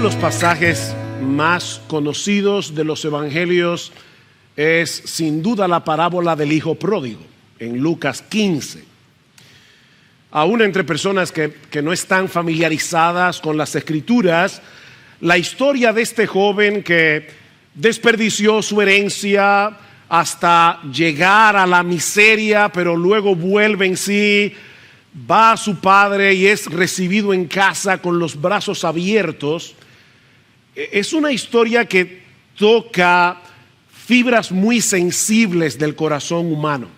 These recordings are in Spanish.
de los pasajes más conocidos de los evangelios es sin duda la parábola del hijo pródigo en Lucas 15. Aún entre personas que no están familiarizadas con las escrituras, la historia de este joven que desperdició su herencia hasta llegar a la miseria, pero luego vuelve en sí, va a su padre y es recibido en casa con los brazos abiertos. Es una historia que toca fibras muy sensibles del corazón humano.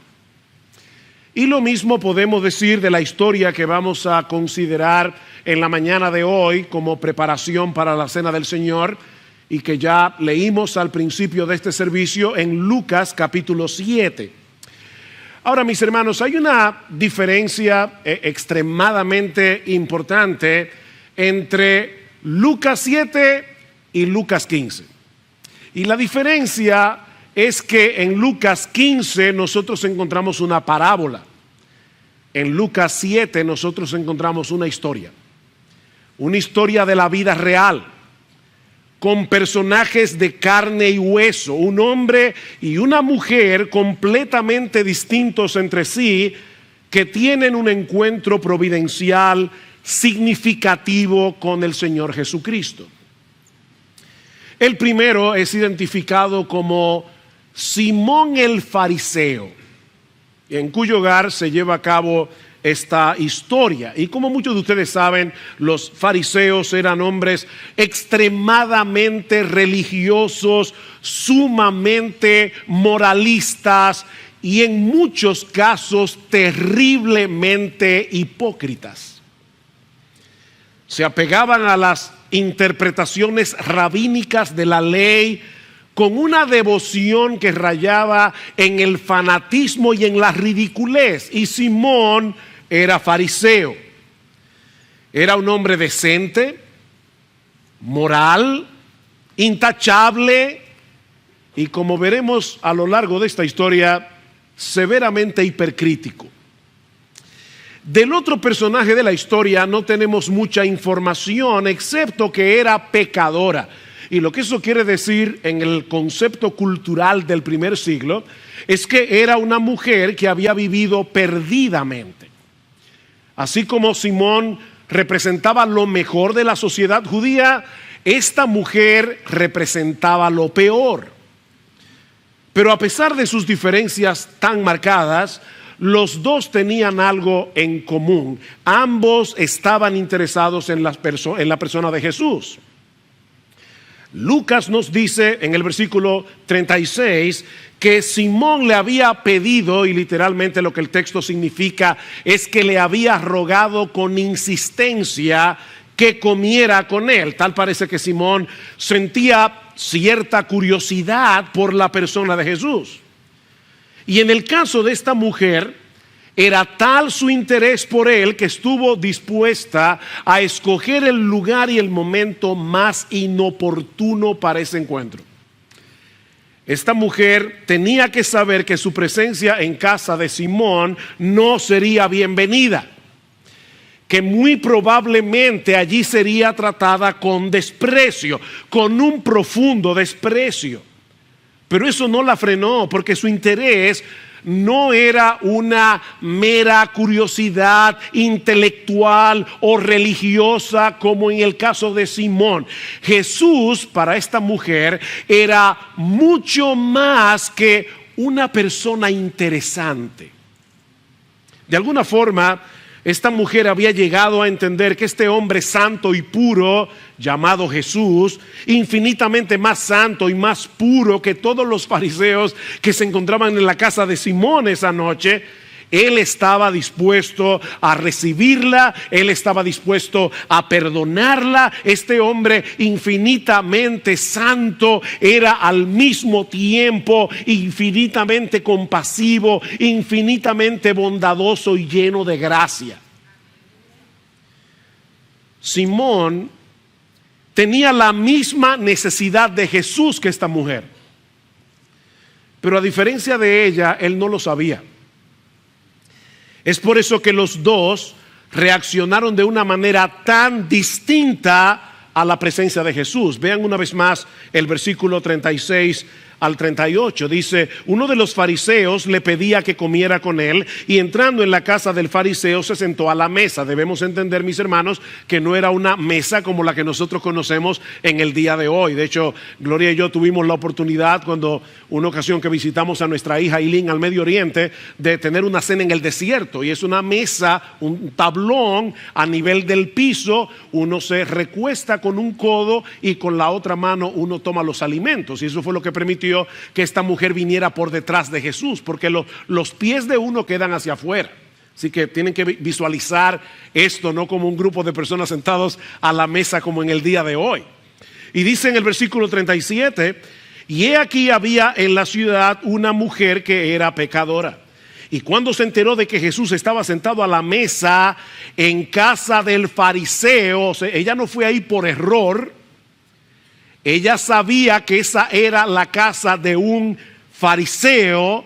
Y lo mismo podemos decir de la historia que vamos a considerar en la mañana de hoy como preparación para la Cena del Señor y que ya leímos al principio de este servicio en Lucas capítulo 7. Ahora, mis hermanos, hay una diferencia extremadamente importante entre Lucas 7 y Lucas 15. Y la diferencia es que en Lucas 15 nosotros encontramos una parábola. En Lucas 7 nosotros encontramos una historia de la vida real, con personajes de carne y hueso, un hombre y una mujer completamente distintos entre sí, que tienen un encuentro providencial significativo con el Señor Jesucristo. El primero es identificado como Simón el Fariseo, en cuyo hogar se lleva a cabo esta historia. Y como muchos de ustedes saben, los fariseos eran hombres extremadamente religiosos, sumamente moralistas y en muchos casos terriblemente hipócritas. Se apegaban a las interpretaciones rabínicas de la ley con una devoción que rayaba en el fanatismo y en la ridiculez. Y Simón era fariseo. Era un hombre decente, moral, intachable y, como veremos a lo largo de esta historia, severamente hipercrítico. Del otro personaje de la historia no tenemos mucha información, excepto que era pecadora. Y lo que eso quiere decir en el concepto cultural del primer siglo es que era una mujer que había vivido perdidamente. Así como Simón representaba lo mejor de la sociedad judía, esta mujer representaba lo peor. Pero a pesar de sus diferencias tan marcadas, los dos tenían algo en común. Ambos estaban interesados en la persona de Jesús. Lucas nos dice en el versículo 36 que Simón le había pedido, y literalmente lo que el texto significa es que le había rogado con insistencia que comiera con él. Tal parece que Simón sentía cierta curiosidad por la persona de Jesús. Y en el caso de esta mujer, era tal su interés por él que estuvo dispuesta a escoger el lugar y el momento más inoportuno para ese encuentro. Esta mujer tenía que saber que su presencia en casa de Simón no sería bienvenida, que muy probablemente allí sería tratada con desprecio, con un profundo desprecio. Pero eso no la frenó, porque su interés no era una mera curiosidad intelectual o religiosa como en el caso de Simón. Jesús para esta mujer era mucho más que una persona interesante. De alguna forma, esta mujer había llegado a entender que este hombre santo y puro, llamado Jesús, infinitamente más santo y más puro que todos los fariseos que se encontraban en la casa de Simón esa noche, él estaba dispuesto a recibirla, él estaba dispuesto a perdonarla. Este hombre infinitamente santo era al mismo tiempo infinitamente compasivo, infinitamente bondadoso y lleno de gracia. Simón tenía la misma necesidad de Jesús que esta mujer, pero a diferencia de ella, él no lo sabía. Es por eso que los dos reaccionaron de una manera tan distinta a la presencia de Jesús. Vean una vez más el versículo 36 al 38. Dice: uno de los fariseos le pedía que comiera con él, y entrando en la casa del fariseo se sentó a la mesa. Debemos entender, mis hermanos, que no era una mesa como la que nosotros conocemos en el día de hoy. De hecho, Gloria y yo tuvimos la oportunidad, cuando una ocasión que visitamos a nuestra hija Eileen al Medio Oriente, de tener una cena en el desierto, y es una mesa, un tablón a nivel del piso. Uno se recuesta con un codo y con la otra mano uno toma los alimentos, y eso fue lo que permitió que esta mujer viniera por detrás de Jesús, porque los pies de uno quedan hacia afuera. Así que tienen que visualizar esto no como un grupo de personas sentados a la mesa como en el día de hoy. Y dice en el versículo 37: y he aquí había en la ciudad una mujer que era pecadora. Y cuando se enteró de que Jesús estaba sentado a la mesa en casa del fariseo, o sea, ella no fue ahí por error. Ella sabía que esa era la casa de un fariseo.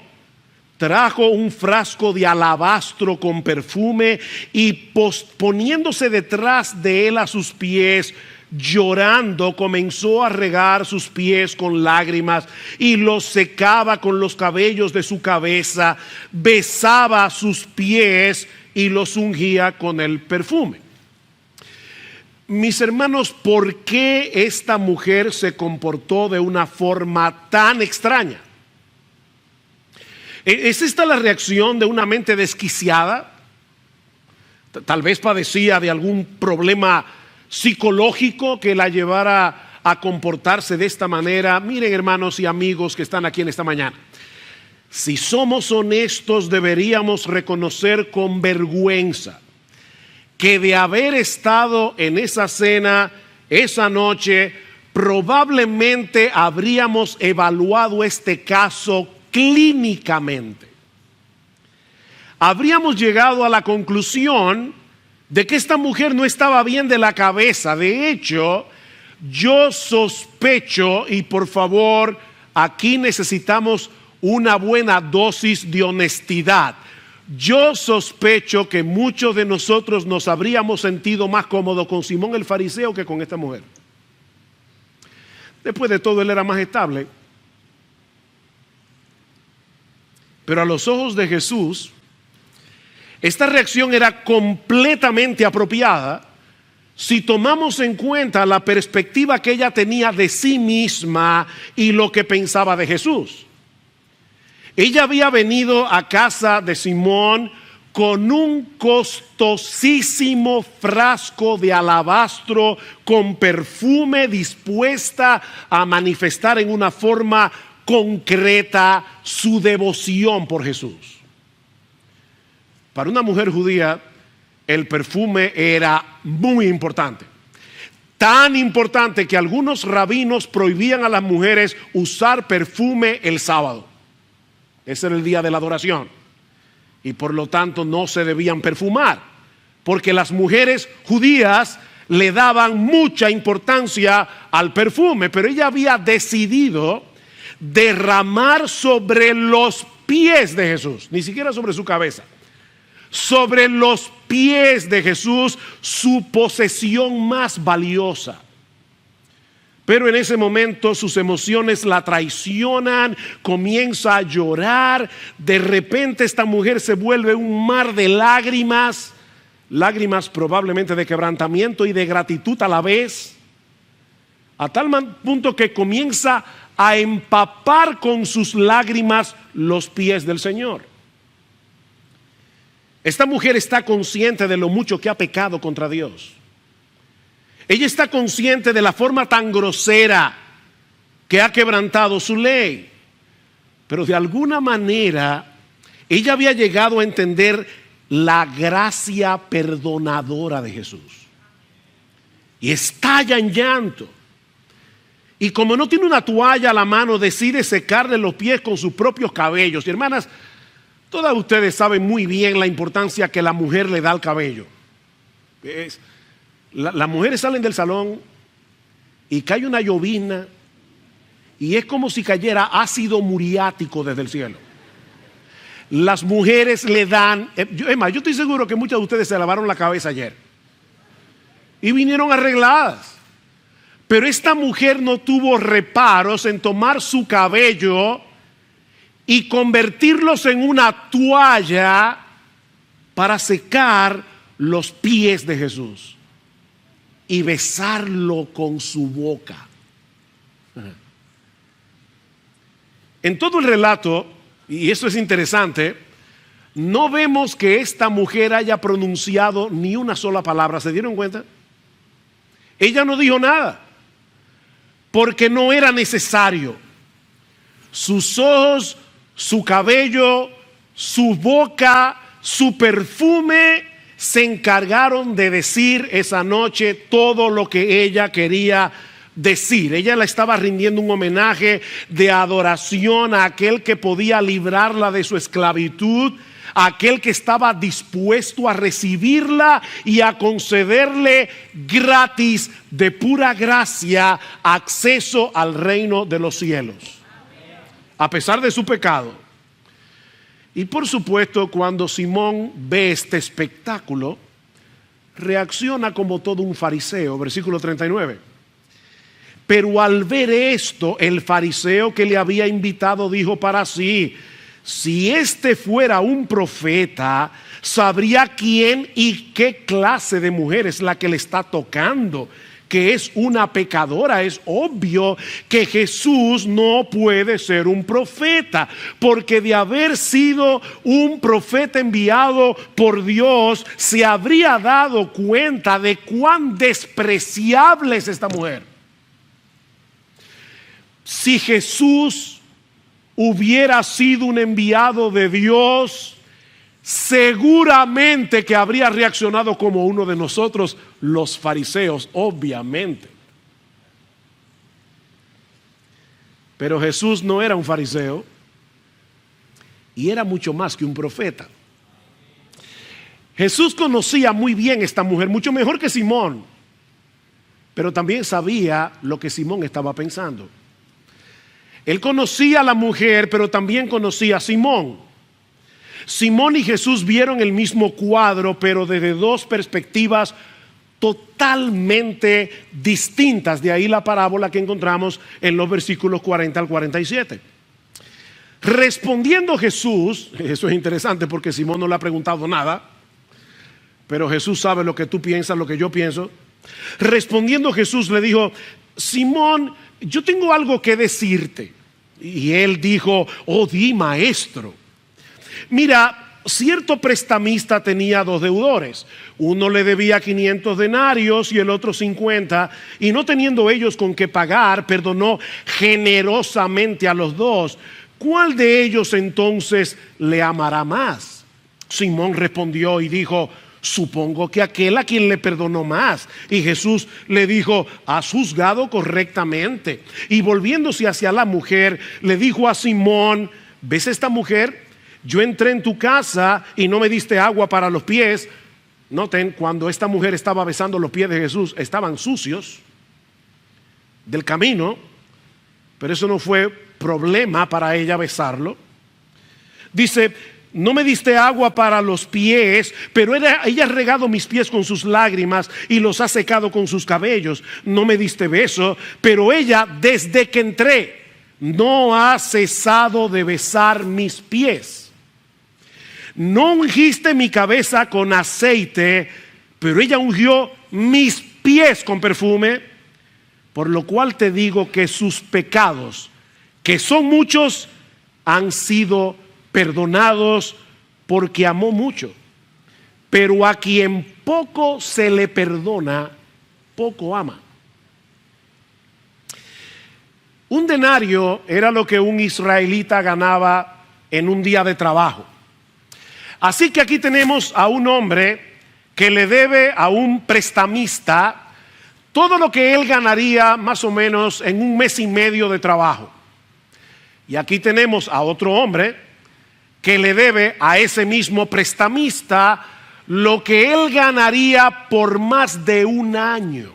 Trajo un frasco de alabastro con perfume y poniéndose detrás de él a sus pies, llorando, comenzó a regar sus pies con lágrimas y los secaba con los cabellos de su cabeza, besaba sus pies y los ungía con el perfume. Mis hermanos, ¿por qué esta mujer se comportó de una forma tan extraña? ¿Es esta la reacción de una mente desquiciada? Tal vez padecía de algún problema psicológico que la llevara a comportarse de esta manera. Miren, hermanos y amigos que están aquí en esta mañana, si somos honestos, deberíamos reconocer con vergüenza que de haber estado en esa cena esa noche, probablemente habríamos evaluado este caso clínicamente. Habríamos llegado a la conclusión de que esta mujer no estaba bien de la cabeza. De hecho, yo sospecho, y por favor, aquí necesitamos una buena dosis de honestidad. Yo sospecho que muchos de nosotros nos habríamos sentido más cómodos con Simón el fariseo que con esta mujer. Después de todo, él era más estable. Pero a los ojos de Jesús, esta reacción era completamente apropiada si tomamos en cuenta la perspectiva que ella tenía de sí misma y lo que pensaba de Jesús. Ella había venido a casa de Simón con un costosísimo frasco de alabastro con perfume, dispuesta a manifestar en una forma concreta su devoción por Jesús. Para una mujer judía, el perfume era muy importante. Tan importante que algunos rabinos prohibían a las mujeres usar perfume el sábado. Ese era el día de la adoración. Y por lo tanto no se debían perfumar, porque las mujeres judías le daban mucha importancia al perfume. Pero ella había decidido derramar sobre los pies de Jesús, ni siquiera sobre su cabeza, sobre los pies de Jesús, su posesión más valiosa. Pero en ese momento sus emociones la traicionan, comienza a llorar. De repente esta mujer se vuelve un mar de lágrimas, lágrimas probablemente de quebrantamiento y de gratitud a la vez, a tal punto que comienza a empapar con sus lágrimas los pies del Señor. Esta mujer está consciente de lo mucho que ha pecado contra Dios. Ella está consciente de la forma tan grosera que ha quebrantado su ley. Pero de alguna manera ella había llegado a entender la gracia perdonadora de Jesús. Y estalla en llanto. Y como no tiene una toalla a la mano, decide secarle los pies con sus propios cabellos. Y hermanas, todas ustedes saben muy bien la importancia que la mujer le da al cabello. Las mujeres salen del salón y cae una llovizna y es como si cayera ácido muriático desde el cielo. Las mujeres le dan, yo estoy seguro que muchas de ustedes se lavaron la cabeza ayer y vinieron arregladas. Pero esta mujer no tuvo reparos en tomar su cabello y convertirlos en una toalla para secar los pies de Jesús y besarlo con su boca. En todo el relato, y esto es interesante, no vemos que esta mujer haya pronunciado ni una sola palabra. ¿Se dieron cuenta? Ella no dijo nada, porque no era necesario. Sus ojos, su cabello, su boca, su perfume se encargaron de decir esa noche todo lo que ella quería decir. Ella le estaba rindiendo un homenaje de adoración a aquel que podía librarla de su esclavitud, a aquel que estaba dispuesto a recibirla y a concederle gratis, de pura gracia, acceso al reino de los cielos, a pesar de su pecado. Y por supuesto, cuando Simón ve este espectáculo, reacciona como todo un fariseo. Versículo 39. Pero al ver esto, el fariseo que le había invitado dijo para sí: si este fuera un profeta, sabría quién y qué clase de mujer es la que le está tocando, que es una pecadora. Es obvio que Jesús no puede ser un profeta, porque de haber sido un profeta enviado por Dios, se habría dado cuenta de cuán despreciable es esta mujer. Si Jesús hubiera sido un enviado de Dios, seguramente que habría reaccionado como uno de nosotros, los fariseos, obviamente. Pero Jesús no era un fariseo y era mucho más que un profeta. Jesús conocía muy bien a esta mujer, mucho mejor que Simón, pero también sabía lo que Simón estaba pensando. Él conocía a la mujer, pero también conocía a Simón. Simón y Jesús vieron el mismo cuadro, pero desde dos perspectivas totalmente distintas. De ahí la parábola que encontramos en los versículos 40 al 47. Respondiendo Jesús, eso es interesante porque Simón no le ha preguntado nada, pero Jesús sabe lo que tú piensas, lo que yo pienso. Respondiendo Jesús le dijo: Simón, yo tengo algo que decirte. Y él dijo: oh, di, maestro. Mira, cierto prestamista tenía dos deudores. Uno le debía 500 denarios y el otro 50. Y no teniendo ellos con qué pagar, perdonó generosamente a los dos. ¿Cuál de ellos entonces le amará más? Simón respondió y dijo: supongo que aquel a quien le perdonó más. Y Jesús le dijo: has juzgado correctamente. Y volviéndose hacia la mujer, le dijo a Simón: ¿ves esta mujer? Yo entré en tu casa y no me diste agua para los pies. Noten, cuando esta mujer estaba besando los pies de Jesús, estaban sucios del camino, pero eso no fue problema para ella besarlo. Dice: no me diste agua para los pies, pero ella ha regado mis pies con sus lágrimas y los ha secado con sus cabellos. No me diste beso, pero ella, desde que entré, no ha cesado de besar mis pies. No ungiste mi cabeza con aceite, pero ella ungió mis pies con perfume. Por lo cual te digo que sus pecados, que son muchos, han sido perdonados, porque amó mucho. Pero a quien poco se le perdona, poco ama. Un denario era lo que un israelita ganaba en un día de trabajo. Así que aquí tenemos a un hombre que le debe a un prestamista todo lo que él ganaría más o menos en un mes y medio de trabajo. Y aquí tenemos a otro hombre que le debe a ese mismo prestamista lo que él ganaría por más de un año.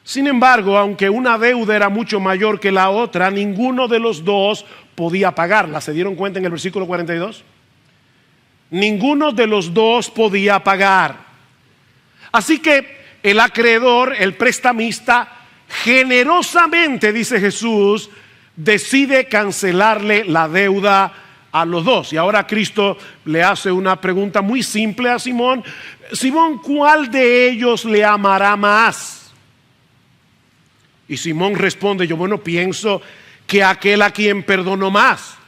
Sin embargo, aunque una deuda era mucho mayor que la otra, ninguno de los dos podía pagarla. ¿Se dieron cuenta en el versículo 42? Ninguno de los dos podía pagar. Así que el acreedor, el prestamista, generosamente, dice Jesús, decide cancelarle la deuda a los dos. Y ahora Cristo le hace una pregunta muy simple a Simón. Simón, ¿cuál de ellos le amará más? Y Simón responde, yo pienso que aquel a quien perdonó más.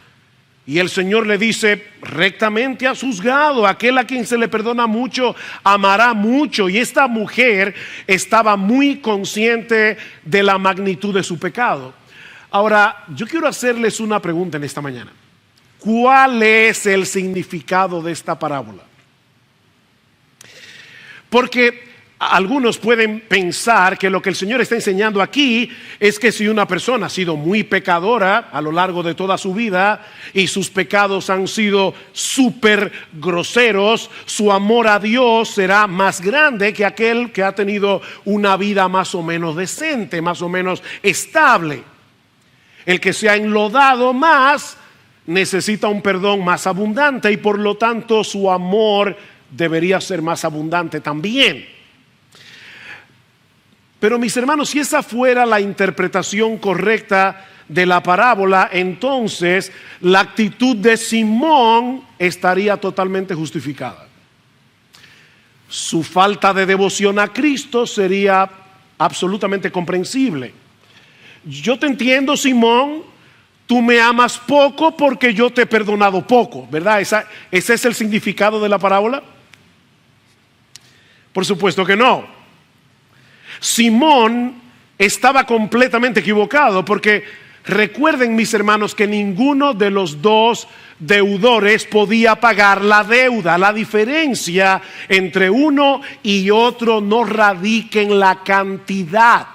Y el Señor le dice, rectamente has juzgado, aquel a quien se le perdona mucho, amará mucho. Y esta mujer estaba muy consciente de la magnitud de su pecado. Ahora, yo quiero hacerles una pregunta en esta mañana. ¿Cuál es el significado de esta parábola? Porque algunos pueden pensar que lo que el Señor está enseñando aquí es que si una persona ha sido muy pecadora a lo largo de toda su vida y sus pecados han sido súper groseros, su amor a Dios será más grande que aquel que ha tenido una vida más o menos decente, más o menos estable. El que se ha enlodado más necesita un perdón más abundante y por lo tanto su amor debería ser más abundante también. Pero mis hermanos, si esa fuera la interpretación correcta de la parábola, entonces la actitud de Simón estaría totalmente justificada. Su falta de devoción a Cristo sería absolutamente comprensible. Yo te entiendo, Simón, tú me amas poco porque yo te he perdonado poco, ¿verdad? ¿Ese es el significado de la parábola? Por supuesto que no. Simón estaba completamente equivocado porque recuerden, mis hermanos, que ninguno de los dos deudores podía pagar la deuda. La diferencia entre uno y otro no radica en la cantidad,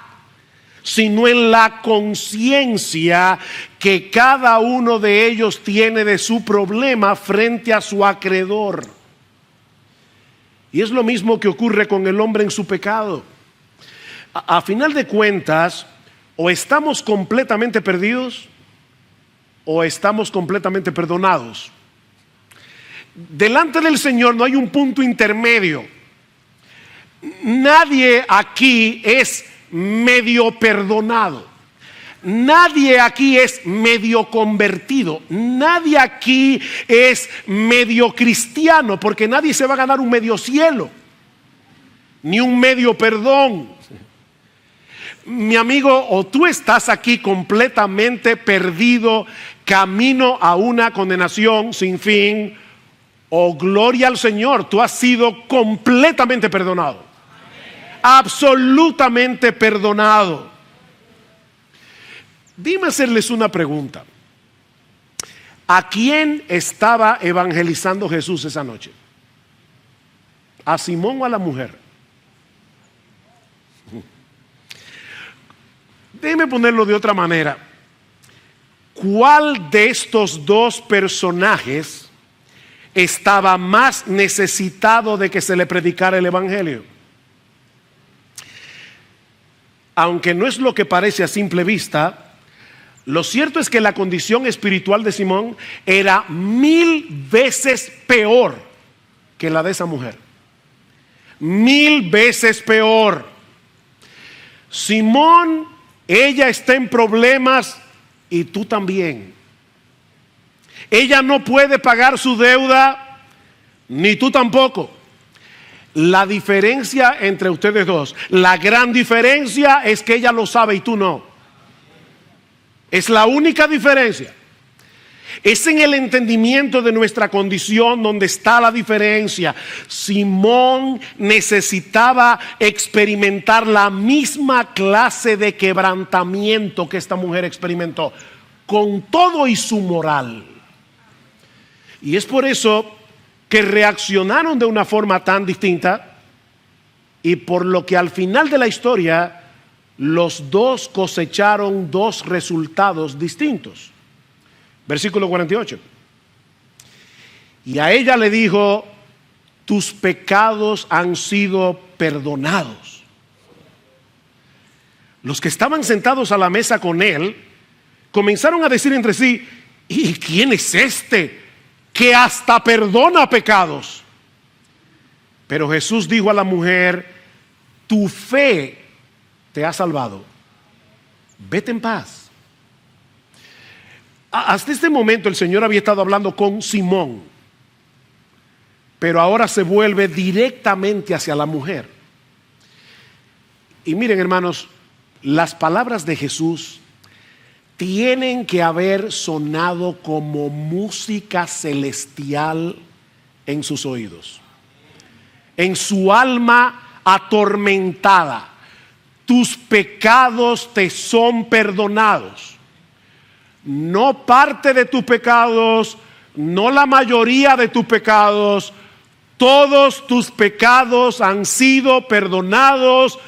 sino en la conciencia que cada uno de ellos tiene de su problema frente a su acreedor. Y es lo mismo que ocurre con el hombre en su pecado. A final de cuentas, o estamos completamente perdidos o estamos completamente perdonados. Delante del Señor no hay un punto intermedio. Nadie aquí es medio perdonado. Nadie aquí es medio convertido. Nadie aquí es medio cristiano, porque nadie se va a ganar un medio cielo, ni un medio perdón. Mi amigo, o tú estás aquí completamente perdido, camino a una condenación sin fin, o gloria al Señor, tú has sido completamente perdonado. Absolutamente perdonado. Dime hacerles una pregunta. ¿A quién estaba evangelizando Jesús esa noche? ¿A Simón o a la mujer? Déjeme ponerlo de otra manera. ¿Cuál de estos dos personajes estaba más necesitado de que se le predicara el evangelio? Aunque no es lo que parece a simple vista, lo cierto es que la condición espiritual de Simón era 1000 veces peor que la de esa mujer. 1000 veces peor. Simón, ella está en problemas y tú también. Ella no puede pagar su deuda, ni tú tampoco. La diferencia entre ustedes dos, la gran diferencia es que ella lo sabe y tú no. Es la única diferencia. Es en el entendimiento de nuestra condición donde está la diferencia. Simón necesitaba experimentar la misma clase de quebrantamiento que esta mujer experimentó, con todo y su moral. Y es por eso que reaccionaron de una forma tan distinta, y por lo que al final de la historia los dos cosecharon dos resultados distintos. Versículo 48. Y a ella le dijo: tus pecados han sido perdonados. Los que estaban sentados a la mesa con él comenzaron a decir entre sí: ¿y quién es este que hasta perdona pecados? Pero Jesús dijo a la mujer: tu fe te ha salvado. Vete en paz. Hasta este momento el Señor había estado hablando con Simón, pero ahora se vuelve directamente hacia la mujer. Y miren, hermanos, las palabras de Jesús tienen que haber sonado como música celestial en sus oídos, en su alma atormentada. Tus pecados te son perdonados. No parte de tus pecados, no la mayoría de tus pecados. Todos tus pecados han sido perdonados.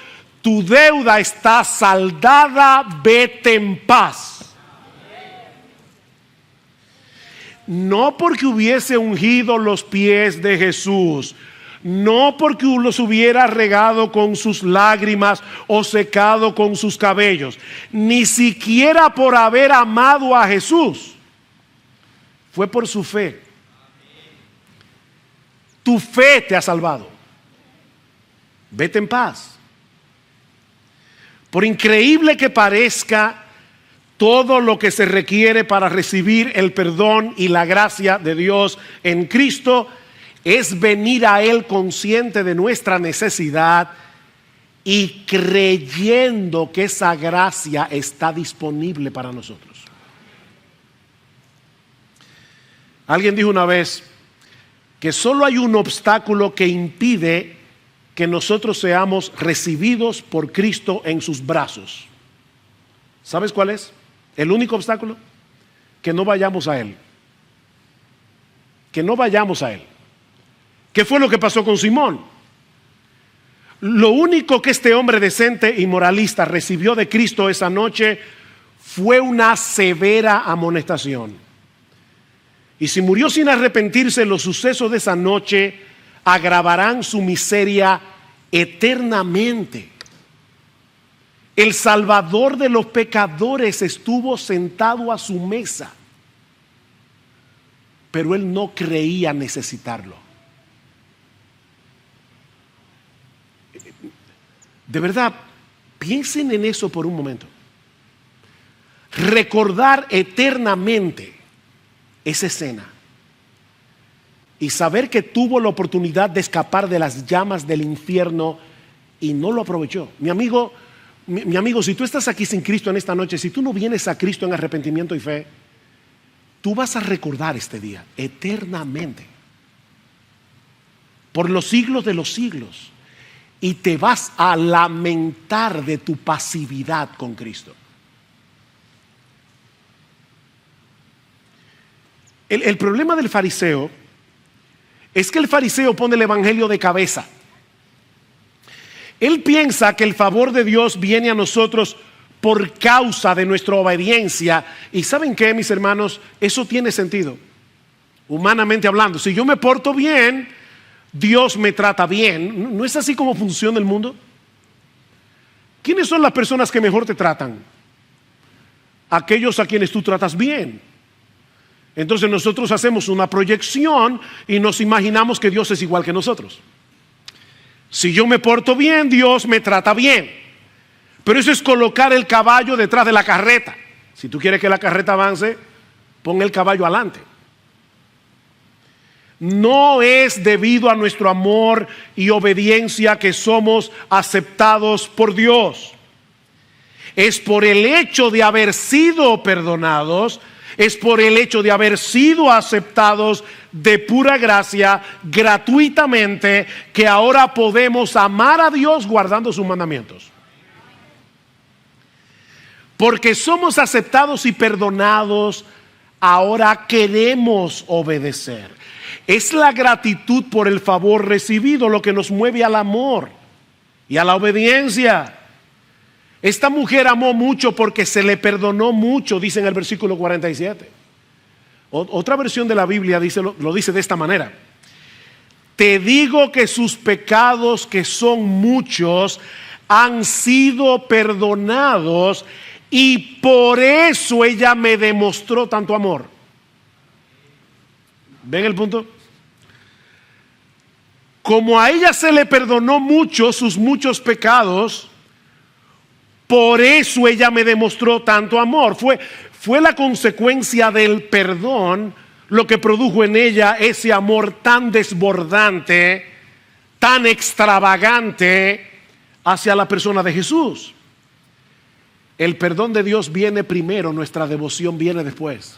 Tu deuda está saldada. Vete en paz. No porque hubiese ungido los pies de Jesús, no porque los hubiera regado con sus lágrimas o secado con sus cabellos, ni siquiera por haber amado a Jesús. Fue por su fe. Tu fe te ha salvado. Vete en paz. Por increíble que parezca, todo lo que se requiere para recibir el perdón y la gracia de Dios en Cristo es venir a Él consciente de nuestra necesidad y creyendo que esa gracia está disponible para nosotros. Alguien dijo una vez que solo hay un obstáculo que impide que nosotros seamos recibidos por Cristo en sus brazos. ¿Sabes cuál es? El único obstáculo, que no vayamos a Él. Que no vayamos a Él. ¿Qué fue lo que pasó con Simón? Lo único que este hombre decente y moralista recibió de Cristo esa noche fue una severa amonestación. Y si murió sin arrepentirse, los sucesos de esa noche agravarán su miseria eternamente. El Salvador de los pecadores estuvo sentado a su mesa, pero él no creía necesitarlo. De verdad, piensen en eso por un momento. Recordar eternamente esa escena y saber que tuvo la oportunidad de escapar de las llamas del infierno y no lo aprovechó. Mi amigo, si tú estás aquí sin Cristo en esta noche, si tú no vienes a Cristo en arrepentimiento y fe, tú vas a recordar este día eternamente, por los siglos de los siglos, y te vas a lamentar de tu pasividad con Cristo. El problema del fariseo es que el fariseo pone el evangelio de cabeza. Él piensa que el favor de Dios viene a nosotros por causa de nuestra obediencia. Y ¿saben qué, mis hermanos? Eso tiene sentido, humanamente hablando. Si yo me porto bien, Dios me trata bien. ¿No es así como funciona el mundo? ¿Quiénes son las personas que mejor te tratan? Aquellos a quienes tú tratas bien. Entonces nosotros hacemos una proyección y nos imaginamos que Dios es igual que nosotros. Si yo me porto bien, Dios me trata bien. Pero eso es colocar el caballo detrás de la carreta. Si tú quieres que la carreta avance, pon el caballo adelante. No es debido a nuestro amor y obediencia que somos aceptados por Dios. Es por el hecho de haber sido perdonados, es por el hecho de haber sido aceptados de pura gracia, gratuitamente, que ahora podemos amar a Dios guardando sus mandamientos. Porque somos aceptados y perdonados, ahora queremos obedecer. Es la gratitud por el favor recibido lo que nos mueve al amor y a la obediencia. Esta mujer amó mucho porque se le perdonó mucho, dice en el versículo 47. Otra versión de la Biblia lo dice de esta manera: te digo que sus pecados, que son muchos, han sido perdonados, y por eso ella me demostró tanto amor. ¿Ven el punto? como a ella se le perdonó mucho sus muchos pecados, por eso ella me demostró tanto amor. Fue la consecuencia del perdón lo que produjo en ella ese amor tan desbordante, tan extravagante hacia la persona de Jesús. El perdón de Dios viene primero, nuestra devoción viene después.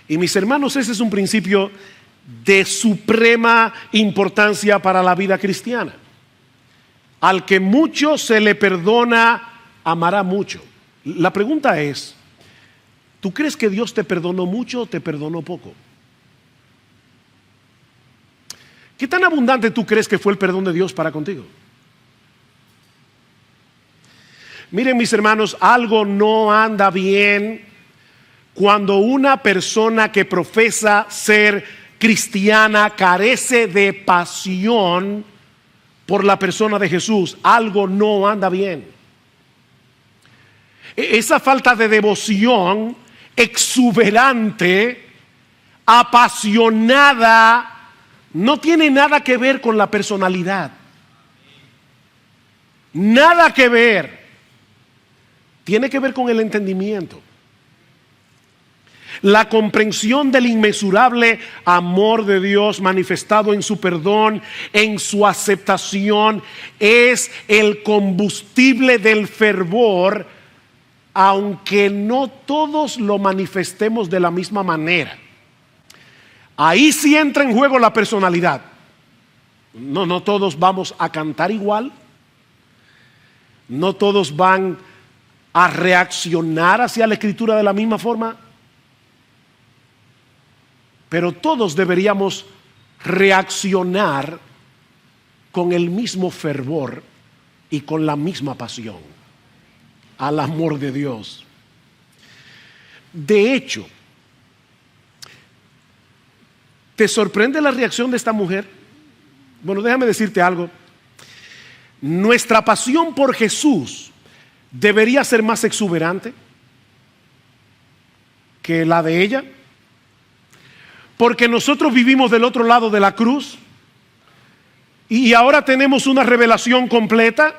Y mis hermanos, ese es un principio de suprema importancia para la vida cristiana. Al que mucho se le perdona, amará mucho. La pregunta es, ¿tú crees que Dios te perdonó mucho o te perdonó poco? ¿Qué tan abundante tú crees que fue el perdón de Dios para contigo? Miren, mis hermanos, algo no anda bien cuando una persona que profesa ser cristiana carece de pasión por la persona de Jesús. Algo no anda bien. Esa falta de devoción exuberante, apasionada, no tiene nada que ver con la personalidad. Nada que ver. Tiene que ver con el entendimiento. La comprensión del inmesurable amor de Dios manifestado en su perdón, en su aceptación, es el combustible del fervor, aunque no todos lo manifestemos de la misma manera. Ahí sí entra en juego la personalidad. No todos vamos a cantar igual. No todos van a reaccionar hacia la Escritura de la misma forma. Pero todos deberíamos reaccionar con el mismo fervor y con la misma pasión al amor de Dios. De hecho, ¿te sorprende la reacción de esta mujer? Bueno, déjame decirte algo. Nuestra pasión por Jesús debería ser más exuberante que la de ella. Porque nosotros vivimos del otro lado de la cruz y ahora tenemos una revelación completa.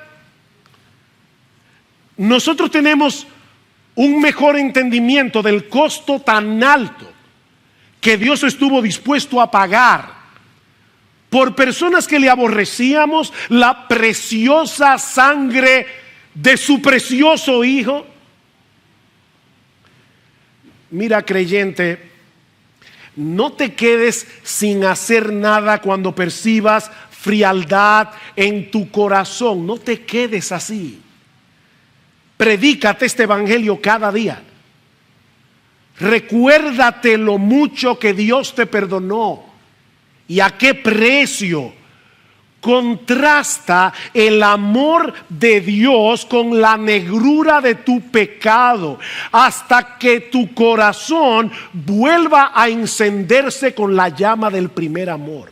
Nosotros tenemos un mejor entendimiento del costo tan alto que Dios estuvo dispuesto a pagar por personas que le aborrecíamos, la preciosa sangre de su precioso Hijo. Mira, creyente, no te quedes sin hacer nada cuando percibas frialdad en tu corazón. No te quedes así. Predícate este evangelio cada día. Recuérdate lo mucho que Dios te perdonó y a qué precio. Contrasta el amor de Dios con la negrura de tu pecado hasta que tu corazón vuelva a encenderse con la llama del primer amor.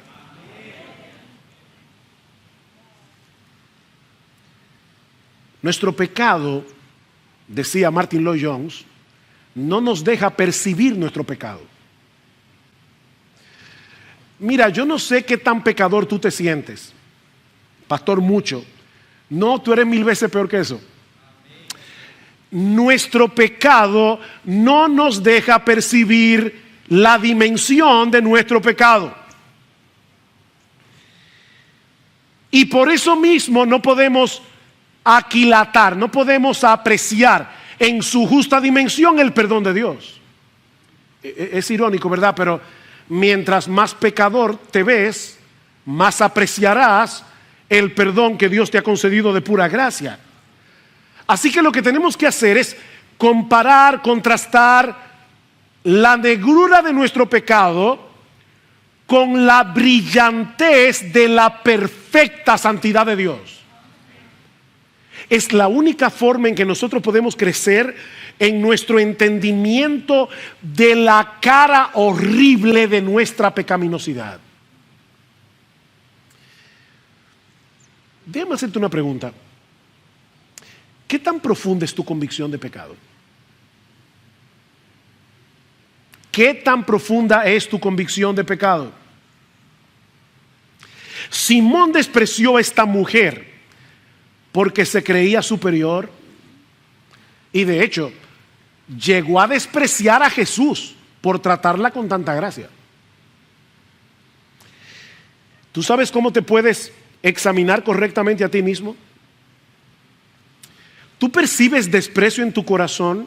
Nuestro pecado, decía Martin Lloyd-Jones, no nos deja percibir nuestro pecado. Mira, yo no sé qué tan pecador tú te sientes. Pastor, mucho. No, tú eres 1000 veces peor que eso. Nuestro pecado no nos deja percibir la dimensión de nuestro pecado. Y por eso mismo no podemos aquilatar, no podemos apreciar en su justa dimensión el perdón de Dios. Es irónico, ¿verdad? Pero mientras más pecador te ves, más apreciarás el perdón que Dios te ha concedido de pura gracia. Así que lo que tenemos que hacer es comparar, contrastar la negrura de nuestro pecado con la brillantez de la perfecta santidad de Dios. Es la única forma en que nosotros podemos crecer en nuestro entendimiento de la cara horrible de nuestra pecaminosidad. Déjame hacerte una pregunta. ¿Qué tan profunda es tu convicción de pecado? ¿Qué tan profunda es tu convicción de pecado? Simón despreció a esta mujer porque se creía superior y de hecho llegó a despreciar a Jesús por tratarla con tanta gracia. ¿Tú sabes cómo te puedes examinar correctamente a ti mismo? ¿Tú percibes desprecio en tu corazón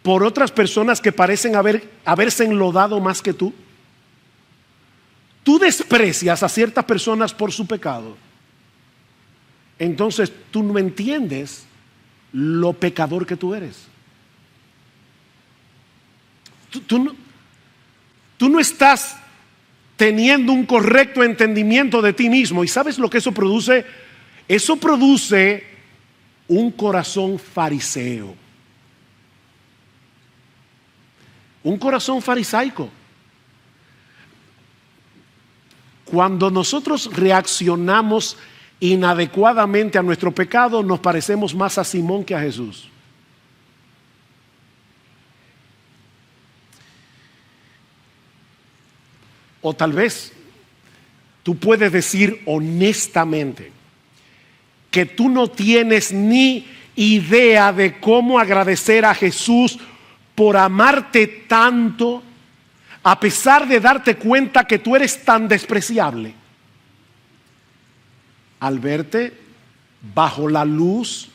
por otras personas que parecen haberse enlodado más que tú? ¿Tú desprecias a ciertas personas por su pecado? Entonces tú no entiendes lo pecador que tú eres. Tú no estás teniendo un correcto entendimiento de ti mismo. ¿Y sabes lo que eso produce? Eso produce un corazón fariseo. Un corazón farisaico. Cuando nosotros reaccionamos inadecuadamente a nuestro pecado, nos parecemos más a Simón que a Jesús. O tal vez tú puedes decir honestamente que tú no tienes ni idea de cómo agradecer a Jesús por amarte tanto, a pesar de darte cuenta que tú eres tan despreciable. Al verte bajo la luz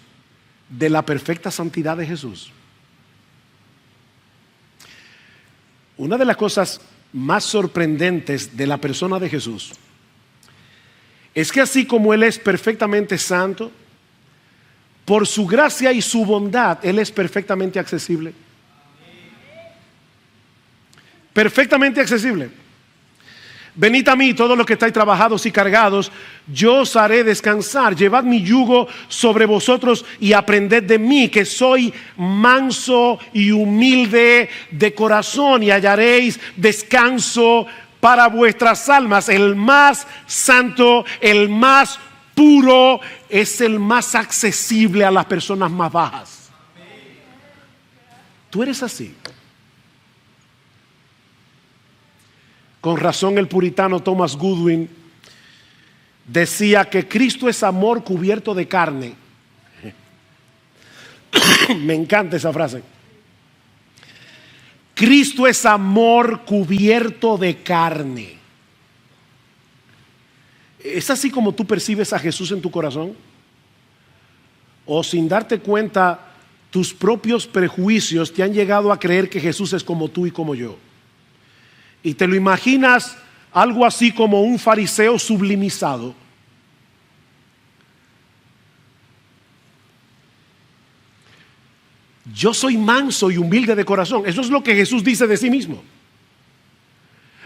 de la perfecta santidad de Jesús. Una de las cosas más sorprendentes de la persona de Jesús es que así como Él es perfectamente santo, por su gracia y su bondad, Él es perfectamente accesible. Perfectamente accesible. Venid a mí todos los que estáis trabajados y cargados, yo os haré descansar. Llevad mi yugo sobre vosotros y aprended de mí, que soy manso y humilde de corazón, y hallaréis descanso para vuestras almas. El más santo, el más puro, es el más accesible a las personas más bajas. Tú eres así. Con razón el puritano Thomas Goodwin decía que Cristo es amor cubierto de carne. Me encanta esa frase. Cristo es amor cubierto de carne. ¿Es así como tú percibes a Jesús en tu corazón? ¿O sin darte cuenta tus propios prejuicios te han llegado a creer que Jesús es como tú y como yo? Y te lo imaginas algo así como un fariseo sublimizado. Yo soy manso y humilde de corazón. Eso es lo que Jesús dice de sí mismo.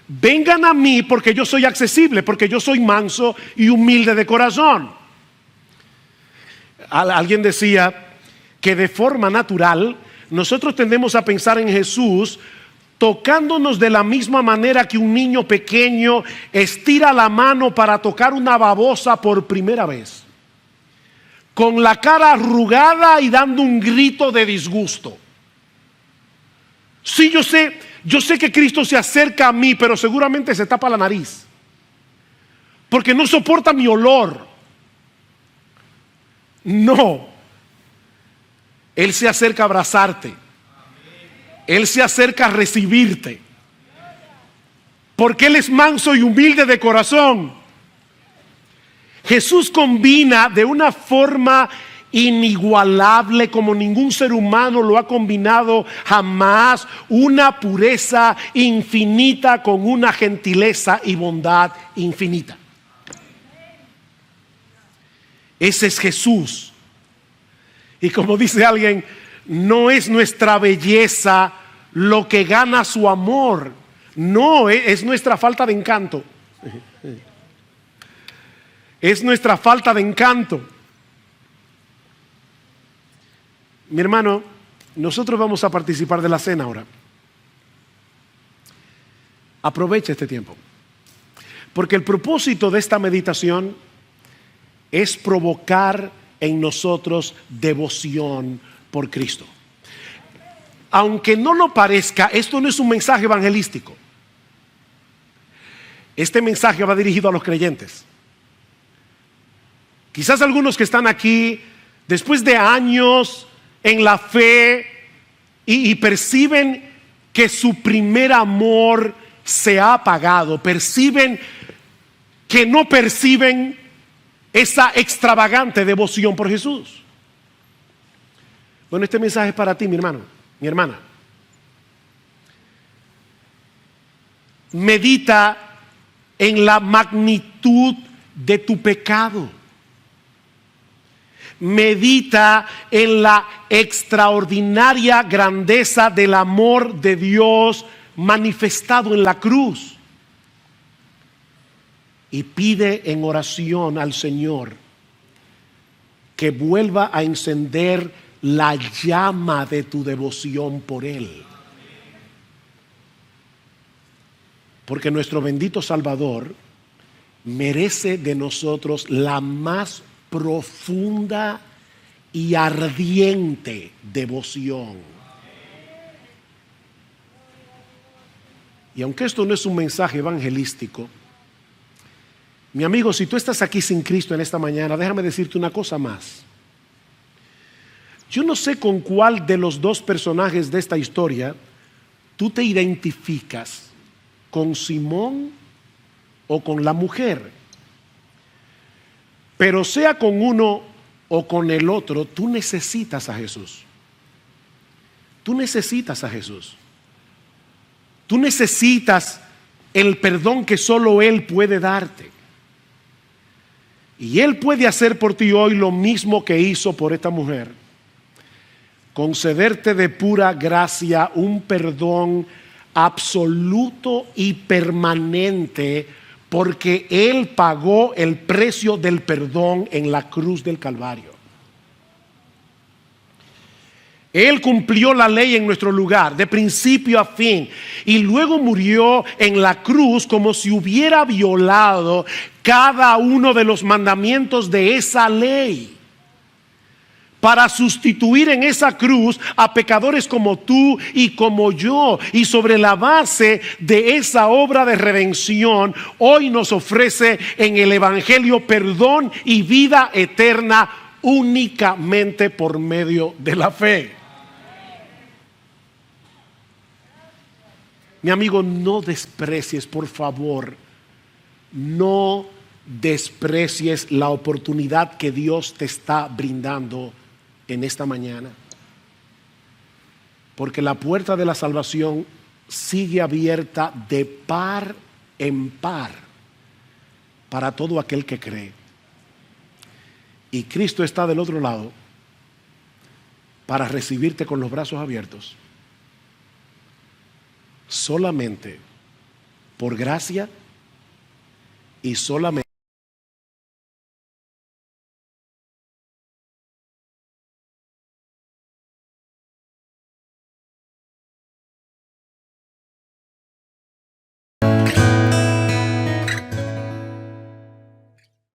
Vengan a mí porque yo soy accesible, porque yo soy manso y humilde de corazón. Alguien decía que de forma natural nosotros tendemos a pensar en Jesús tocándonos de la misma manera que un niño pequeño estira la mano para tocar una babosa por primera vez, con la cara arrugada y dando un grito de disgusto. Sí, yo sé que Cristo se acerca a mí, pero seguramente se tapa la nariz, porque no soporta mi olor. No, Él se acerca a abrazarte. Él se acerca a recibirte, porque Él es manso y humilde de corazón. Jesús combina de una forma inigualable, como ningún ser humano lo ha combinado jamás, una pureza infinita con una gentileza y bondad infinita. Ese es Jesús. Y como dice alguien, no es nuestra belleza lo que gana su amor. No, es nuestra falta de encanto. Es nuestra falta de encanto. Mi hermano, nosotros vamos a participar de la cena ahora. Aprovecha este tiempo, porque el propósito de esta meditación es provocar en nosotros devoción por Cristo. Aunque no lo parezca, esto no es un mensaje evangelístico. Este mensaje va dirigido a los creyentes. Quizás algunos que están aquí después de años en la fe y perciben que su primer amor se ha apagado, perciben que no perciben esa extravagante devoción por Jesús. Bueno, este mensaje es para ti, mi hermano, mi hermana. Medita en la magnitud de tu pecado. Medita en la extraordinaria grandeza del amor de Dios manifestado en la cruz. Y pide en oración al Señor que vuelva a encender la llama de tu devoción por Él. Porque nuestro bendito Salvador merece de nosotros la más profunda y ardiente devoción. Y aunque esto no es un mensaje evangelístico, mi amigo, si tú estás aquí sin Cristo en esta mañana, déjame decirte una cosa más. Yo no sé con cuál de los dos personajes de esta historia tú te identificas, con Simón o con la mujer. Pero sea con uno o con el otro, tú necesitas a Jesús. Tú necesitas a Jesús. Tú necesitas el perdón que solo Él puede darte. Y Él puede hacer por ti hoy lo mismo que hizo por esta mujer. Concederte de pura gracia un perdón absoluto y permanente, porque Él pagó el precio del perdón en la cruz del Calvario. Él cumplió la ley en nuestro lugar, de principio a fin, y luego murió en la cruz como si hubiera violado cada uno de los mandamientos de esa ley, para sustituir en esa cruz a pecadores como tú y como yo. Y sobre la base de esa obra de redención, hoy nos ofrece en el Evangelio perdón y vida eterna únicamente por medio de la fe. Mi amigo, no desprecies, por favor, no desprecies la oportunidad que Dios te está brindando en esta mañana, porque la puerta de la salvación sigue abierta de par en par para todo aquel que cree, y Cristo está del otro lado para recibirte con los brazos abiertos, solamente por gracia y solamente